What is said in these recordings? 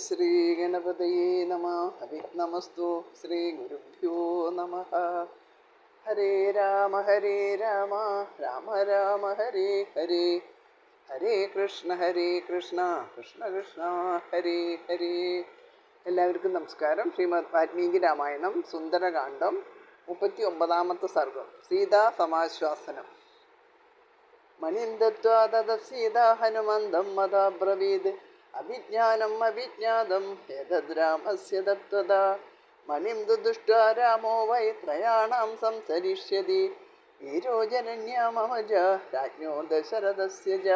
ശ്രീ ഗണപതയേ നമഃ. അവിഘ്നമസ്തു. ശ്രീ ഗുരുഭ്യോ നമഃ. ഹരേ രാമ രാമ രാമ ഹരേ ഹരേ, ഹരേ കൃഷ്ണ കൃഷ്ണ കൃഷ്ണ ഹരേ ഹരേ. എല്ലാവർക്കും നമസ്കാരം. ശ്രീമദ് വാൽമീകി രാമായണം സുന്ദരകാന്ഡം 39ാമത്തെ സർഗം. സീതാ സമാശ്വാസനം. മണിം ദത്വാ തത സീതാ ഹനുമന്തം മതാബ്രവീത് അവിജ്ഞാനം അവിജ്ഞാതം ഏതദ്രാമസ്യ തത്വദാ. മണിം ദുദുഷ്ട്വാ രാമോ വൈ ത്രയാണാം സംസരിഷ്യതി വീരോ ജനന്യാ മമജ രാജ്ഞോ ദശരഥസ്യ ജ.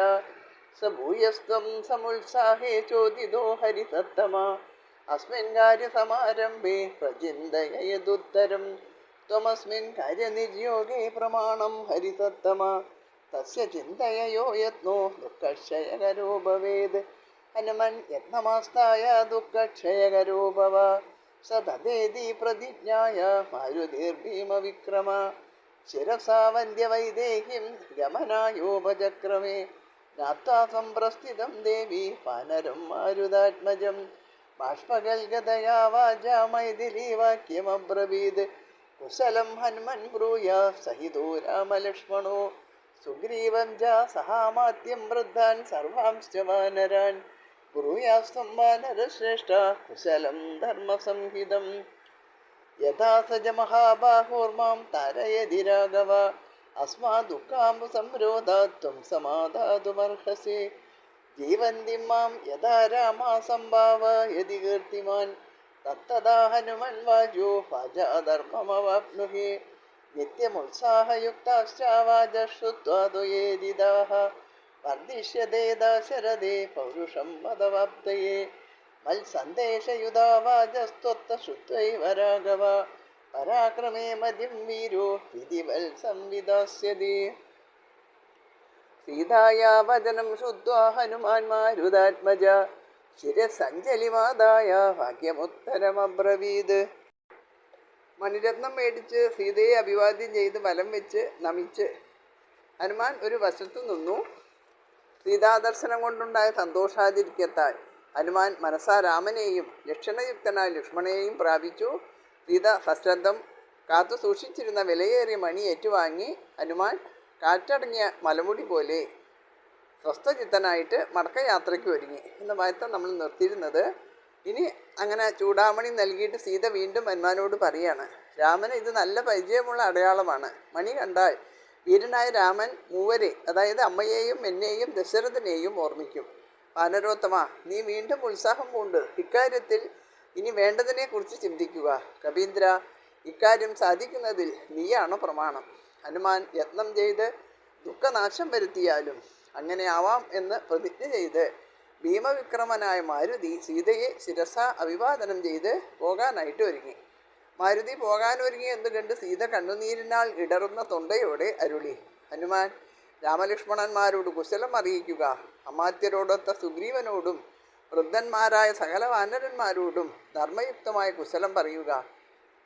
സ ഭൂയസ്ത്വം സമുത്സാഹേ ചോദിതോ ഹരിസത്തമാ അസ്മിൻ കാര്യസമാരംഭേ പ്രചിന്തയയദുത്തരം. ത്വമസ്മിൻ കാര്യനിര്യോഗേ പ്രമാണം ഹരിസത്തമാ തസ്യ ചിന്തയയോ യത്നോ ദുഃഖക്ഷയകരോ ഭവേത്. ഹനുമൻ യത്നമാസ്തായ ദുഃഖക്ഷയകരോ ഭവ. സ തദേതി പ്രതിജ്ഞായ മാരുതിർഭീമവിക്രമ. ശിരസാ വന്ദ്യവൈദേഹിം ഗമനായോപചക്രമേ. ജ്ഞാത്വാ സംപ്രസ്ഥിതം ദേവി വാനരം മാരുതാത്മജം. ബാഷ്പഗൽഗതയാ വാചാ മൈഥിലീ വാക്യമബ്രവീത്. കുശലം ഹനുമൻ ബ്രൂയാ സഹിതോ രാമലക്ഷ്മണോ. സുഗ്രീവം ച സഹാമാത്യം വൃദ്ധാൻ സർവാംശ്ച വാനരാൻ. ബ്രൂയാസ്ത്വം വാനരശ്രേഷ്ഠ കുശലം ധർമ്മസംഹിതം. യഥാ സജ മഹാബാഹോർമാം താരയതി രാഘവ അസ്മാദുഃഖാംബു സംരോധാത് ത്വം സമാധാതുമർഹസി. ജീവന്തി മാം യഥാ രാമാ സംഭാവയതി കീർത്തിമാൻ തത്തദാ ഹനുമൻ വാചോ വാചാധർമ്മമവാപ്നുഹി. നിത്യമുത്സാഹയുക്താശ്ചാവാചശ്രുത്വാദ്വയേദിതാഃ വർദ്ധിഷ്യതേ ദാശരഥേ പൗരുഷം പദവാപ്തയേ. മത്സന്ദേശയുധാ വാചസ്ത്വത്ത ശ്രുത്വൈവ രാഘവ പരാക്രമേ മതിം വീരോ വിധിവൽ സംവിധാസ്യതി. സീതായാ വചനം ശ്രുത്വാ ഹനുമാൻ മാരുതാത്മജ ശിരസഞ്ജലിമാദായ വാക്യമുത്തരമബ്രവീത്. മണിരത്നം മേടിച്ച് സീതയെ അഭിവാദ്യം ചെയ്ത് വലം വെച്ച് നമിച്ച് ഹനുമാൻ ഒരു വശത്തു നിന്നു. സീതാദർശനം കൊണ്ടുണ്ടായ സന്തോഷാതിരിക്കത്താൽ ഹനുമാൻ മനസാ രാമനെയും ലക്ഷണയുക്തനായ ലക്ഷ്മണനെയും പ്രാപിച്ചു. സീത സശ്രദ്ധം കാത്തു സൂക്ഷിച്ചിരുന്ന വിലയേറിയ മണി ഏറ്റുവാങ്ങി ഹനുമാൻ കാറ്റടങ്ങിയ മലമുടി പോലെ സ്വസ്ഥചിത്തനായിട്ട് മടക്കയാത്രയ്ക്ക് ഒരുങ്ങി എന്ന വാർത്ത നമ്മൾ നിർത്തിയിരുന്നത്. ഇനി അങ്ങനെ ചൂടാമണി നൽകിയിട്ട് സീത വീണ്ടും ഹനുമാനോട് പറയാണ്, രാമന് ഇത് നല്ല പരിചയമുള്ള അടയാളമാണ്. മണി കണ്ടാൽ വീരനായ രാമൻ മൂവരെ, അതായത് അമ്മയെയും എന്നെയും ദശരഥനെയും ഓർമ്മിക്കും. വാനരോത്തമ, നീ വീണ്ടും ഉത്സാഹം പൂണ്ട് ഇക്കാര്യത്തിൽ ഇനി വേണ്ടതിനെ കുറിച്ച് ചിന്തിക്കുക. കവീന്ദ്ര, ഇക്കാര്യം സാധിക്കുന്നതിൽ നീയാണ് പ്രമാണം. ഹനുമാൻ യത്നം ചെയ്ത് ദുഃഖനാശം വരുത്തിയാലും അങ്ങനെ ആവാം എന്ന് പ്രതിജ്ഞ ചെയ്ത് ഭീമവിക്രമനായ മാരുതി സീതയെ ശിരസ അഭിവാദനം ചെയ്ത് പോകാനായിട്ട് ഒരുങ്ങി. മാരുതി പോകാനൊരുങ്ങി എന്ന് കണ്ട് സീത കണ്ണുനീരിനാൽ ഇടറുന്ന തൊണ്ടയോടെ അരുളി, ഹനുമാൻ, രാമലക്ഷ്മണന്മാരോട് കുശലം അറിയിക്കുക. അമാത്യരോടൊത്ത സുഗ്രീവനോടും വൃദ്ധന്മാരായ സകല വാനരന്മാരോടും ധർമ്മയുക്തമായ കുശലം പറയുക.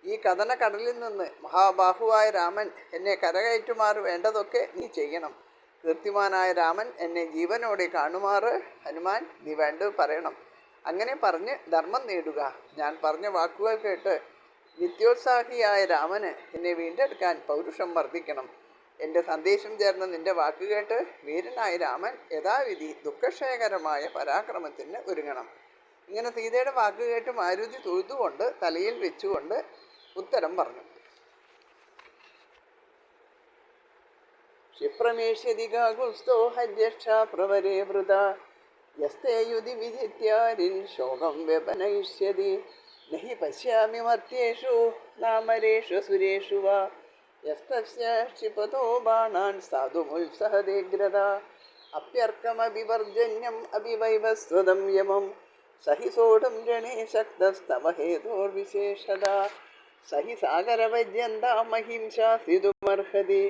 ഈ കഥന കടലിൽ നിന്ന് മഹാബാഹുവായ രാമൻ എന്നെ കരകയറ്റുമാറ് വേണ്ടതൊക്കെ നീ ചെയ്യണം. കീർത്തിമാനായ രാമൻ എന്നെ ജീവനോടെ കാണുമാറ് ഹനുമാൻ നീ വേണ്ടത് പറയണം. അങ്ങനെ പറഞ്ഞ് ധർമ്മം നേടുക. ഞാൻ പറഞ്ഞ വാക്കുകൾ കേട്ട് നിത്യോത്സാഹിയായ രാമന് എന്നെ വീണ്ടെടുക്കാൻ പൗരുഷം വർദ്ധിക്കണം. എൻ്റെ സന്ദേശം ചേർന്ന് നിന്റെ വാക്ക് കേട്ട് വീരനായ രാമൻ യഥാവിധി ദുഃഖക്ഷയകരമായ പരാക്രമത്തിന് ഒരുങ്ങണം. ഇങ്ങനെ സീതയുടെ വാക്ക് കേട്ട് മാരുതി തൊഴുതുകൊണ്ട് തലയിൽ വെച്ചുകൊണ്ട് ഉത്തരം പറഞ്ഞു. ക്ഷിപ്രമേഷ്യതികാകുസ്തോ ഹര്യക്ഷാ പ്രവരേ വൃത യസ്തേ യുധി വിജിത്യാരിൽ ശോകം വ്യപനയിഷ്യതി. നഹി പശ്യാമി മർത്യേഷു നാമരേഷു സുരേഷു വാ യസ്തസ്യ ക്ഷിപതോ ബാണാൻ സാധുമുത്സഹദേഗ്രത. അപ്യർക്കമഭിവർജന്യം അഭിവൈവസ്വതം യമം സഹി സോഢം രണേ ശക്തസ്തവ ഹേതോർവിശേഷത. സഹി സാഗരവജ്യന്താമഹിംസാസിതുമർഹതി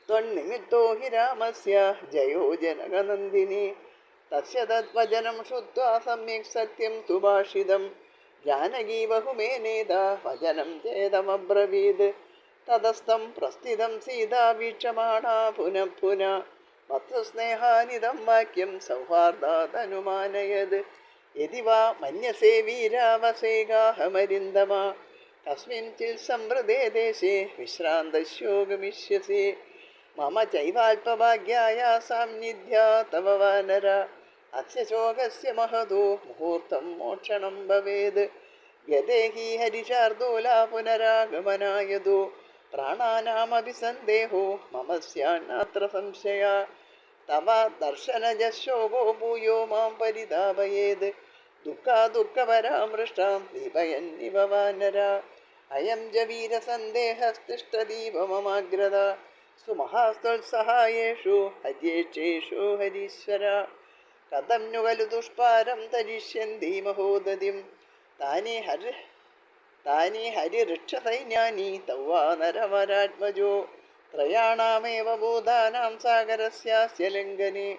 ത്വന്നിമിത്തോ ഹി രാമസ്യ ജയോ ജനകനന്ദിനി. തസ്യ തദ്വചനം ശ്രുത്വാ സമ്യക് സത്യം സുഭാഷിതം ജാനകീ ബഹുമേനേത വചനം ചേതമബ്രവീത്. തതസ്ഥം പ്രസ്ഥിതം സീതാ വീക്ഷമാണാ പുനഃ പുനഃ വത്സസ്നേഹാനിതം വാക്യം സൗഹാർദ്ദാതനുമാനയത്. യതി വാ മന്യസേ വീരാവസേകാഹമരിന്ദമ കസ്മിൻചിൽ സംവൃതേ ദേശേ വിശ്രാന്തശ്യോ ഗമിഷ്യസി മമ ചൈവാൽപഭാഗ്യായ സാന്നിധ്യാ തവ വാനര അസ്യ ശോകസ്യ മഹതോ മുഹൂർത്തം മോക്ഷണം ഭവേത് യദേഹി ഹരിശാർദൂല പുനരാഗമനായതു പ്രാണാനാമപി സന്ദേഹോ മമ സ്യാന്നത്ര സംശയ തവ ദർശനജശോകോ ഭൂയോ മാം പരിതാപയേത് ദുഃഖാദുഃഖപരാമൃഷ്ടാം ദീപയന്നിവ വാനര അയം ച വീരസന്ദേഹസ്തിഷ്ഠദീപ മമാഗ്രത സുമഹാസ്ത്വത്സഹായേഷു ഹര്യേക്ഷേഷു ഹരീശ്വര കഥം नु खलु दुष्पारं तरिष्यन्ति महोदधिं तानि हरिऋक्षसैन्यानि तौ वानरवरात्मजो त्रयाणामेव भूतानां सागरस्यास्य लिङ्गने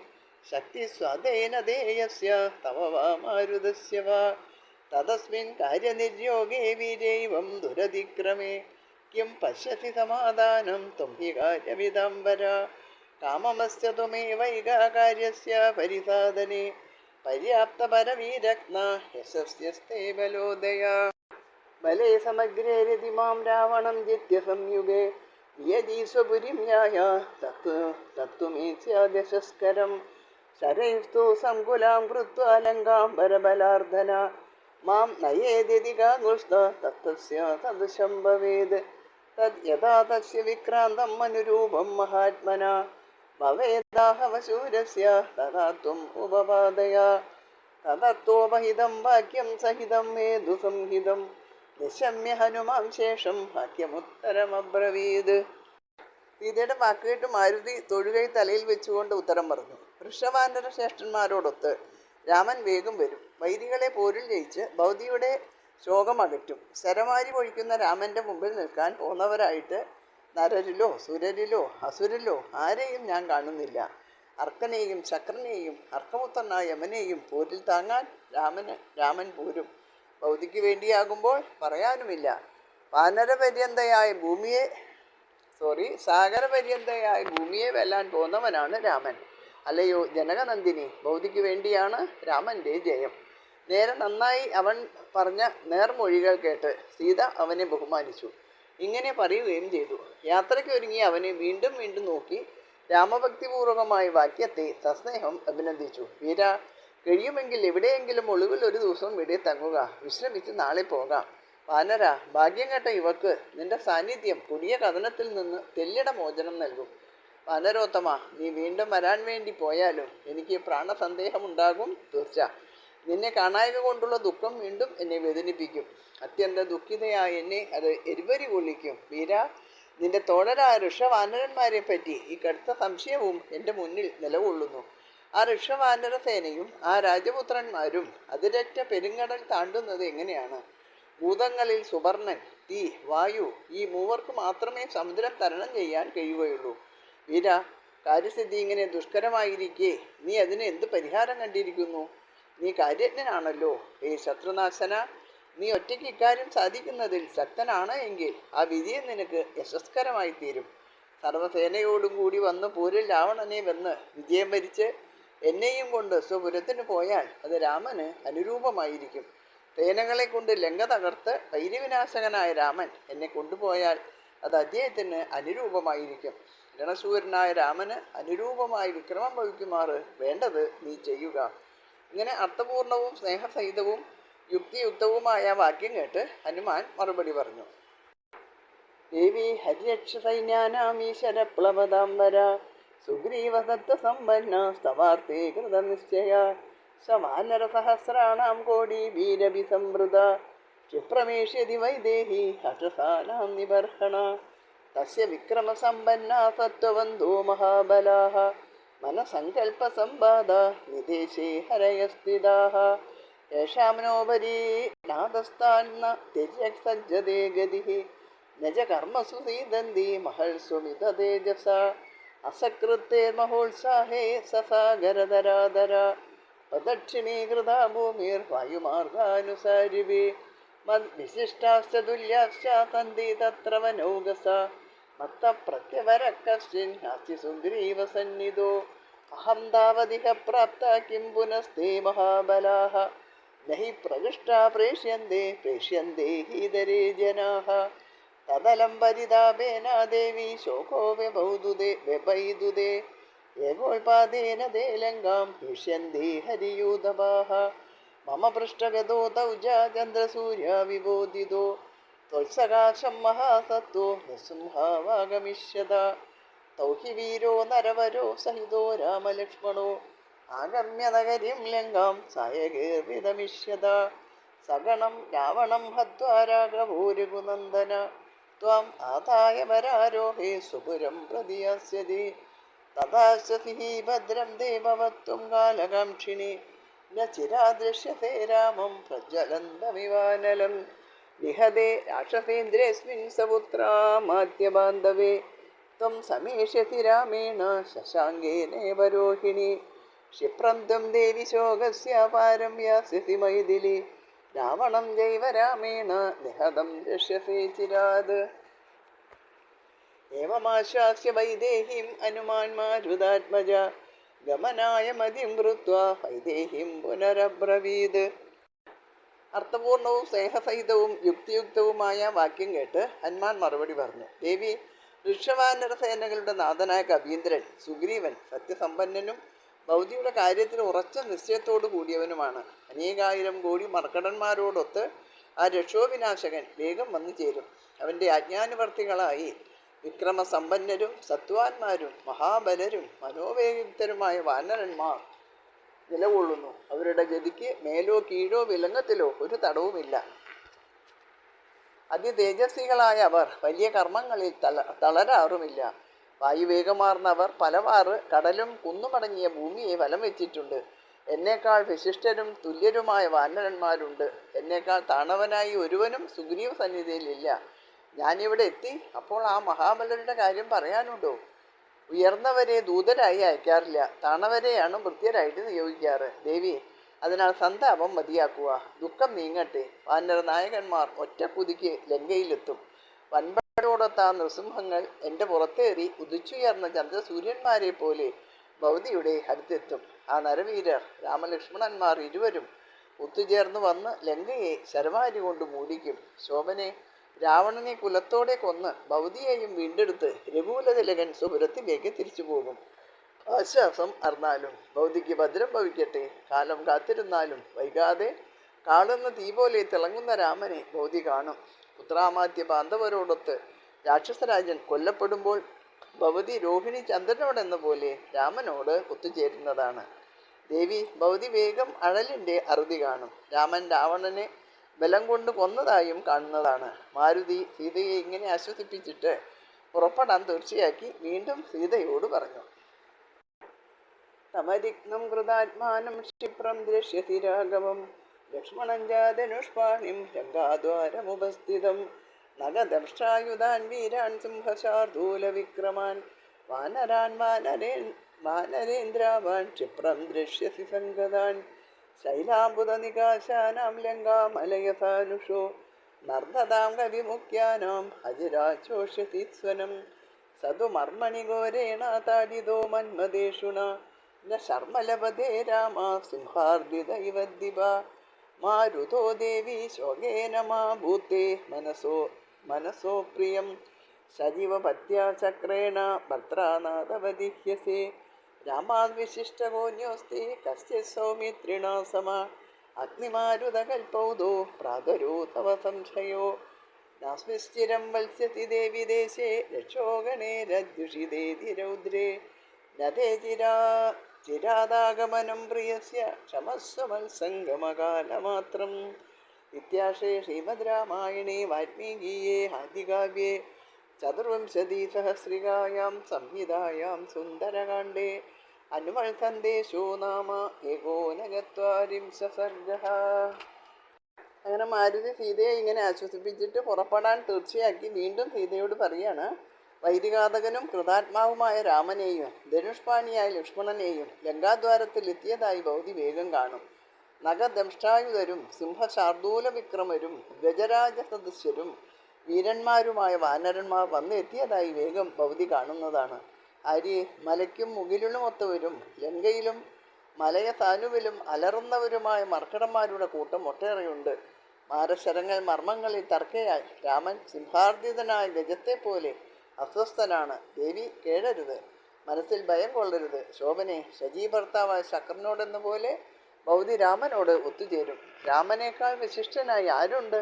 शक्तिस्वादेन देयस्य तव वा मारुतस्य वा तदस्मिन् कार्यनिर्योगे वीर्यैवं दुरतिक्रमे किं पश्यसि समाधानं त्वं हि कार्यमिदम्बर काममस्य त्वमेवैकाकार्यस्य परिसाधने पर्याप्तपरवीरत्ना यशस्यस्ते बलोदया बले समग्रे यदि मां रावणं जित्य संयुगे यदि स्वपुरीं न्याय तत्त्वमे स्याद्यशस्करं शरैस्तु सङ्कुलां कृत्वा लङ्काम्बरबलार्धना मां नयेद्यदि कागुस्त तत्तस्य सदृशं भवेद् तद् यदा तस्य विक्रान्तं अनुरूपं महात्मना भवेदाहवशूरस्य तदा त्वम् उपपादय तदत्वोपहितं वाक्यं सहितं मेधु संहितं നിശമ്യ ഹനുമാൻ ശേഷം വാക്യമുത്തരമബ്രവീത്. സീതയുടെ വാക്ക് കേട്ട് മാരുതി തൊഴുകൈ തലയിൽ വെച്ചുകൊണ്ട് ഉത്തരം പറഞ്ഞു. വൃഷവാനര ശ്രേഷ്ഠന്മാരോടൊത്ത് രാമൻ വേഗം വരും. വൈരികളെ പോരിൽ ജയിച്ച് ഭൗതിയുടെ ശോകമകറ്റും. ശരമാരി പൊഴിക്കുന്ന രാമൻ്റെ മുമ്പിൽ നിൽക്കാൻ പോന്നവരായിട്ട് നരരിലോ സുരരിലോ അസുരരിലോ ആരെയും ഞാൻ കാണുന്നില്ല. അർക്കനെയും ശക്രനെയും അർക്കപുത്രനായ യമനെയും പോരിൽ താങ്ങാൻ രാമൻ പോരും. ഭൗതിക്ക് വേണ്ടിയാകുമ്പോൾ പറയാനുമില്ല. സാഗരപര്യന്തയായ ഭൂമിയെ വെല്ലാൻ പോന്നവനാണ് രാമൻ. അല്ലയോ ജനകനന്ദിനി, ഭൗതിക്ക് വേണ്ടിയാണ് രാമൻ്റെ ജയം. നേരെ നന്നായി അവൻ പറഞ്ഞ നേർമൊഴികൾ കേട്ട് സീത അവനെ ബഹുമാനിച്ചു. ഇങ്ങനെ പറയുകയും ചെയ്തു. യാത്രയ്ക്ക് ഒരുങ്ങി അവനെ വീണ്ടും വീണ്ടും നോക്കി രാമഭക്തിപൂർവകമായ വാക്യത്തെ സസ്നേഹം അഭിനന്ദിച്ചു. വീര, കഴിയുമെങ്കിൽ എവിടെയെങ്കിലും ഒളിവിൽ ഒരു ദിവസം ഇവിടെ തങ്ങുക. വിശ്രമിച്ച് നാളെ പോകാം. വാനര, ഭാഗ്യം കേട്ട ഇവക്ക് നിന്റെ സാന്നിധ്യം പുതിയ കഥനത്തിൽ നിന്ന് തെല്ലിട മോചനം നൽകും. വാനരോത്തമ, നീ വീണ്ടും വരാൻ വേണ്ടി പോയാലും എനിക്ക് പ്രാണസന്ദേഹമുണ്ടാകും തീർച്ച. നിന്നെ കാണായക കൊണ്ടുള്ള ദുഃഖം വീണ്ടും എന്നെ വേദനിപ്പിക്കും. അത്യന്തം ദുഃഖിതയായ എന്നെ അത് എരിവരി കൊള്ളിക്കും. വീര, നിന്റെ തോഴരായ ഋഷവാനരന്മാരെ പറ്റി ഈ കടുത്ത സംശയവും എൻ്റെ മുന്നിൽ നിലകൊള്ളുന്നു. ആ ഋഷവാനര സേനയും ആ രാജപുത്രന്മാരും അതിരറ്റ പെരുങ്കടൽ താണ്ടുന്നത് എങ്ങനെയാണ്? ഭൂതങ്ങളിൽ സുവർണൻ, തീ, വായു ഈ മൂവർക്ക് മാത്രമേ സമുദ്രം തരണം ചെയ്യാൻ കഴിയുകയുള്ളൂ. വീര, കാര്യസിദ്ധി ഇങ്ങനെ ദുഷ്കരമായിരിക്കെ നീ അതിന് എന്ത് പരിഹാരം കണ്ടിരിക്കുന്നു? നീ കാര്യജ്ഞനാണല്ലോ. ശത്രുനാശന, നീ ഒറ്റയ്ക്ക് ഇക്കാര്യം സാധിക്കുന്നതിൽ ശക്തനാണ് എങ്കിൽ ആ വിജയം നിനക്ക് യശസ്കരമായി തീരും. സർവ്വസേനയോടും കൂടി വന്ന് പോരിൽ രാവണനെ വന്ന് വിജയം വരിച്ച് എന്നെയും കൊണ്ട് സ്വപുരത്തിന് പോയാൽ അത് രാമന് അനുരൂപമായിരിക്കും. സേനകളെ കൊണ്ട് ലങ്ക തകർത്ത് വൈര്യവിനാശകനായ രാമൻ എന്നെ കൊണ്ടുപോയാൽ അത് അദ്ദേഹത്തിന് അനുരൂപമായിരിക്കും. രണശൂരനായ രാമന് അനുരൂപമായി വിക്രമം വഹിക്കുമാറ് വേണ്ടത് നീ ചെയ്യുക. ഇങ്ങനെ അർത്ഥപൂർണവും സ്നേഹസഹിതവും യുക്തിയുക്തവുമായ വാക്യം കേട്ട് ഹനുമാൻ മറുപടി പറഞ്ഞു. ദേവി ഹരിരക്ഷ സൈന്യാനാമീശ്വരപ്ലവതാംബര സുഗ്രീവസത്വസമ്പന്ന സ്തവാർത്തേ കൃതനിശ്ചയ സവാനരസഹസ്രാണാം കോടി വീരഭിസംവൃത ക്ഷിപ്രമേഷ്യതി വൈദേഹി ഹർഷസാനാം നിബർഹണ തസ്യ വിക്രമസമ്പന്ന സത്വവന്തോ മഹാബലാഃ മനസങ്കൽപ്പസമ്പാദ നിദേശേ ഹരയസ്ഥിതാഃ യേഷാം നോപരി നാദസ്ഥാന്ന തിര്യക്സജ്ജതേ ഗതിഃ നജ കർമ്മസു സീദന്തി മഹൽസ്വമിത തേജസ അസകൃത്തേ മഹോത്സാഹേ സസാഗരധരാധര പ്രദക്ഷിണീകൃതാ ഭൂമിർവായുമാർഗാനുസാരിഭി മദ്വിശിഷ്ടാശ്ച തുല്യാശ്ച സന്തി തത്ര വനൗകസ മത്തപ്രത്യവര കശ്ചിൻ നാസ്തി സുഗ്രീവസന്നിധോ അഹം താവതിഹ പ്രാപ്ത കിം പുനസ്തേ മഹാബലാഃ നഹി പ്രകൃഷ്ടാ പ്രേഷ്യന്തേ ഹീതരേ ജനാഃ തദലം പരിതാപേന ദേവി ശോകോ വ്യപൈദുദേ ഏകോൽപാദേന തേ ലങ്കാം ഹിഷ്യന്തി ഹരിയൂതപാഃ മമ പൃഷ്ഠഗതോ തൗ ചന്ദ്രസൂര്യ വിബോധിതോ ത്വത്സകാശം മഹാസത്വോ നൃസിംഹാവാഗമിഷ്യത തൗ ഹി വീരോ നരവരോ സഹിതോ രാമലക്ഷ്മണോ ആഗമ്യ നഗരീം ലങ്കാം സായകീർവിതമിഷ്യത സഗണം രാവണം ഹത്വാ രാഘവോ രഘുനന്ദന ത്വാം ആദായ വരാരോഹേ സുപുരം പ്രതിയാസ്യതി തഥാശ്വസി ഭദ്രം ദേവവത്വം കാലകാംക്ഷിണി ന ചിരാദൃശ്യത്തെ രാമം പ്രജ്വലന്തമിവാനലം നിഹതേ രാക്ഷസേന്ദ്രേസ്മിൻ സപുത്രാമാദ്യബാന്ധവേ ത്വം സമേഷ്യതി രാമേണ ശശാങ്കേനേവ രോഹിണി ക്ഷിപ്രം ത്വം ദേവി ശോകസ്യ പാരം യാസ്യസി മൈഥിലി രാവണം ജൈവ രാമേണ നിഹതം ദൃശ്യസേ ചിരാത് ഏവമാശ്വാസ്യ വൈദേഹീം ഹനുമാൻ മാരുതാത്മജ ഗമനായ മതിം കൃത്വാ വൈദേഹീം പുനരബ്രവീത്. അർത്ഥപൂർണവും സ്നേഹസഹിതവും യുക്തിയുക്തവുമായ വാക്യം കേട്ട് ഹനുമാൻ മറുപടി പറഞ്ഞു. ദേവി, ഋഷവാനര സേനകളുടെ നാഥനായ കവീന്ദ്രൻ സുഗ്രീവൻ സത്യസമ്പന്നനും ഭൗതിയുടെ കാര്യത്തിൽ ഉറച്ച നിശ്ചയത്തോടു കൂടിയവനുമാണ്. അനേകായിരം കോടി മർക്കടന്മാരോടൊത്ത് ആ രക്ഷോവിനാശകൻ വേഗം വന്നു ചേരും. അവൻ്റെ ആജ്ഞാനുവർത്തികളായി വിക്രമസമ്പന്നരും സത്വാന്മാരും മഹാബലരും മനോവേഗയുക്തരുമായ വാനരന്മാർ നിലകൊള്ളുന്നു. അവരുടെ ഗതിക്ക് മേലോ കീഴോ വിലങ്ങത്തിലോ ഒരു തടവുമില്ല. അതിതേജസ്വികളായ അവർ വലിയ കർമ്മങ്ങളിൽ തളരാറുമില്ല. വായുവേഗമാർന്നവർ പലവാറ് കടലും കുന്നുമടങ്ങിയ ഭൂമിയെ വലം വെച്ചിട്ടുണ്ട്. എന്നേക്കാൾ വിശിഷ്ടരും തുല്യരുമായ വാനരന്മാരുണ്ട്. എന്നേക്കാൾ താണവനായി ഒരുവനും സുഗ്രീവ സന്നിധിയിലില്ല. ഞാനിവിടെ എത്തി അപ്പോൾ ആ മഹാബലരുടെ കാര്യം പറയാനുണ്ടോ? ഉയർന്നവരെ ദൂതരായി അയക്കാറില്ല, താണവരെയാണ് ഭൃത്യരായിട്ട് നിയോഗിക്കാറ്. ദേവി, അതിനാൽ സന്താപം മതിയാക്കുക, ദുഃഖം നീങ്ങട്ടെ. വാനര നായകന്മാർ ഒറ്റ കുതിക്ക് ലങ്കയിലെത്തും. വൻപടയോടൊത്ത നൃസിംഹങ്ങൾ എൻ്റെ പുറത്തേറി ഉദിച്ചുയർന്ന ചന്ദ്രസൂര്യന്മാരെ പോലെ ഭൗതിയുടെ അടുത്തെത്തും. ആ നരവീരർ രാമലക്ഷ്മണന്മാർ ഇരുവരും ഒത്തുചേർന്ന് വന്ന് ലങ്കയെ ശരമാരി കൊണ്ട് മൂടിക്കും. ശോഭനെ, രാവണനെ കുലത്തോടെ കൊന്ന് ഭൗതിയെയും വീണ്ടെടുത്ത് രഘുകുലതിലകൻ സ്വപുരത്തിലേക്ക് തിരിച്ചു പോകും. ആശ്വാസം അറിഞ്ഞാലും ഭൗതിക്ക് ഭദ്രം ഭവിക്കട്ടെ. കാലം കാത്തിരുന്നാലും വൈകാതെ കാളുന്ന തീ പോലെ തിളങ്ങുന്ന രാമനെ ഭൗതി കാണും. പുത്രാമാത്യ ബാന്ധവരോടൊത്ത് രാക്ഷസരാജൻ കൊല്ലപ്പെടുമ്പോൾ ഭവതി രോഹിണി ചന്ദ്രനോടെന്ന പോലെ രാമനോട് ഒത്തുചേരുന്നതാണ്. ദേവി, ഭൗതി വേഗം അഴലിൻ്റെ അറുതി കാണും. രാമൻ രാവണനെ ബലം കൊണ്ട് കൊന്നതായും കാണുന്നതാണ്. മാരുതി സീതയെ ഇങ്ങനെ ആശ്വസിപ്പിച്ചിട്ട് പുറപ്പെടാൻ തീർച്ചയാക്കി വീണ്ടും സീതയോട് പറഞ്ഞു. തമരിഗ്നം കൃതാത്മാനം ക്ഷിപ്രം ദൃശ്യതി രാഘവം ലക്ഷ്മണൻ ധനുഷ്പാണിം ലങ്കാദ്വാരമുപസ്ഥിതം നഗദംഷ്ടായുധാൻ വീരാൻ സിംഹശാർദൂല വിക്രമാൻ വാനരേന്ദ്രാവാൻ ക്ഷിപ്രം ദൃശ്യസി സംഗതാൻ ശൈലാംബുധ നികാശാനാം ലങ്കാമലയസാനുഷോ നർദ്ദതാം കവിമുഖ്യാനാം ഹജിരാചോഷ്യസി സ്വനം സതു മർമ്മണി ഘോരേണ താഡിതോ മന്മദേഷുണ ന ശർമ്മലപദേ രാമ സിംഹാർദിതൈവ ദിവ മാരുതോ ദേവി ശോകേന മാ ഭൂതേ മനസോ പ്രിയം സജീവപത്യാ ചക്രേണ ഭർത്താനാഥവദിഹ്യസേ രാമാദ്വിശിഷ്ടകോന്യോസ്തി കശ്ചിത് സൗമിത്രിണാ സമ അഗ്നിമാരുതകൽപൗദോ പ്രാതരോ തവ സംശയോ നാസ്മിശ്ചിരം വത്സ്യതി ദേവി ദേശേ രക്ഷോഗണേ രദ്യുഷിതേതി രൗദ്രേ നദേ ചിരാദാഗമനം പ്രിയസ്യ ക്ഷമസ്വമത്സംഗമകാലമാത്രം. ഇത്യാശേ ശ്രീമദ് രാമായണേ വാൽമീകീയേ ആദികാവ്യേ ചതുർവിംശതിസഹസ്രികായാം സംഹിതായാം സുന്ദരകാണ്ഡേ അനുവർത്തന്തേശോ നാമ ഏകോനചത്വാരിംശ സർഗഃ. അങ്ങനെ മാരുതി സീതയെ ഇങ്ങനെ ആശ്വസിപ്പിച്ചിട്ട് പുറപ്പെടാൻ തീർച്ചയാക്കി വീണ്ടും സീതയോട് പറയാണ്, വൈദികാതകനും കൃതാത്മാവുമായ രാമനെയും ധനുഷ്പാണിയായ ലക്ഷ്മണനെയും ലങ്കാദ്വാരത്തിൽ എത്തിയതായി ഭൗതി വേഗം കാണും. നഗദംഷ്ടായുധരും സിംഹശാർദൂല വിക്രമരും ഗജരാജ സദസ്യരും വീരന്മാരുമായ വാനരന്മാർ വന്നെത്തിയതായി വേഗം ഭൗതി കാണുന്നതാണ്. ആര്യെ, മലയ്ക്കും മുകിലിലുമൊത്തവരും ലങ്കയിലും മലയ സാനുവിലും അലറുന്നവരുമായ മർക്കടന്മാരുടെ കൂട്ടം ഒട്ടേറെയുണ്ട്. മാരശരങ്ങൾ മർമ്മങ്ങളിൽ തർക്കയായി. രാമൻ സിംഹാർജിതനായ ഗജത്തെ പോലെ അസ്വസ്ഥനാണ്. ദേവി കേഴരുത്, മനസ്സിൽ ഭയം കൊള്ളരുത്. ശോഭനെ ശചീ ഭർത്താവായ ശക്രനോടെന്ന പോലെ ബൗദ്ധി രാമനോട് ഒത്തുചേരും. രാമനേക്കാൾ വിശിഷ്ടനായി ആരുണ്ട്?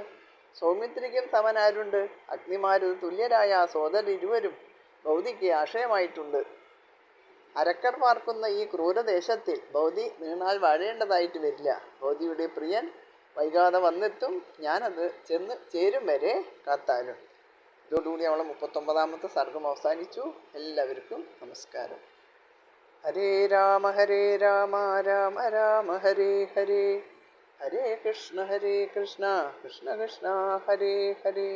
സൗമിത്രിക്കും സമനാരുണ്ട്? അഗ്നിമാരുത് തുല്യരായ ആ സോദരിരുവരും ബൗദ്ധിക്ക് ആശയമായിട്ടുണ്ട്. അരക്കർ പാർക്കുന്ന ഈ ക്രൂരദേശത്തിൽ ബൗദ്ധി നീണാൽ വാഴേണ്ടതായിട്ട് വരില്ല. ബൗദ്ധിയുടെ പ്രിയൻ വൈകാതെ വന്നെത്തും. ഞാനത് ചെന്ന് ചേരും വരെ കാത്താലും. ഇതോടുകൂടി അവളെ 39ാമത്തെ സർഗം അവസാനിച്ചു. എല്ലാവർക്കും നമസ്കാരം. ഹരേ രാമ രാമ രാമ ഹരേ ഹരേ, ഹരേ കൃഷ്ണ കൃഷ്ണ കൃഷ്ണ ഹരേ ഹരേ.